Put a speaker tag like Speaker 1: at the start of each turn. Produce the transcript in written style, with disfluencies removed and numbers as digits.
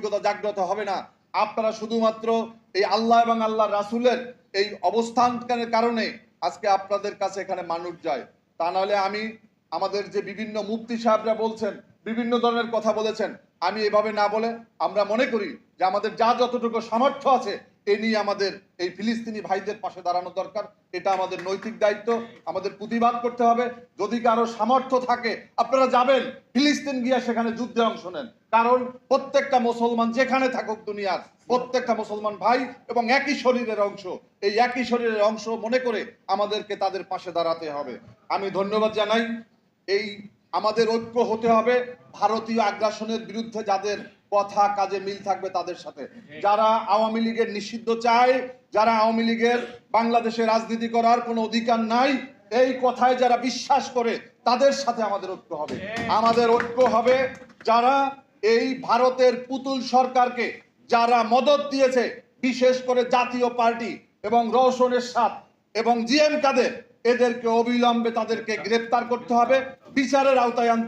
Speaker 1: মানবিকতা জাগ্রত হবে না। আপনারা শুধুমাত্র এই আল্লাহ এবং আল্লাহ রাসূলের এই অবস্থানের কারণে আজকে আপনাদের কাছে এখানে মানুষ যায়। তা নাহলে আমাদের যে বিভিন্ন মুফতি সাহেবরা বলছেন, বিভিন্ন ধরনের কথা বলেছেন, আমি এভাবে না বলে আমরা মনে করি যে আমাদের যা যতটুকু সামর্থ্য আছে এ নিয়ে আমাদের এই ফিলিস্তিনি ভাইদের পাশে দাঁড়ানো দরকার। এটা আমাদের নৈতিক দায়িত্ব, আমাদের প্রতিবাদ করতে হবে। যদি কারো সামর্থ্য থাকে আপনারা যাবেন ফিলিস্তিন গিয়ে সেখানে যুদ্ধে অংশ নেন, কারণ প্রত্যেকটা মুসলমান যেখানে থাকুক দুনিয়ার প্রত্যেকটা মুসলমান ভাই এবং একই শরীরের অংশ। এই একই শরীরের অংশ মনে করে আমাদেরকে তাদের পাশে দাঁড়াতে হবে। আমি ধন্যবাদ জানাই। এই আমাদের ঐক্য হতে হবে ভারতীয় আগ্রাসনের বিরুদ্ধে, যাদের কথা কাজে মিল থাকবে তাদের সাথে। যারা আওয়ামী লীগের নিষিদ্ধ চায়, যারা আওয়ামী লীগের বাংলাদেশে রাজনীতি করার কোনো অধিকার নাই, এই কথায় যারা বিশ্বাস করে তাদের সাথে আমাদের ঐক্য হবে। আমাদের ঐক্য হবে যারা এই ভারতের পুতুল সরকারকে যারা মদত দিয়েছে, বিশেষ করে জাতীয় পার্টি এবং রওশন এরশাদ এবং জিএম কাদের, এদেরকে অবিলম্বে তাদেরকে গ্রেফতার করতে হবে, বিচারের আওতায় আনতে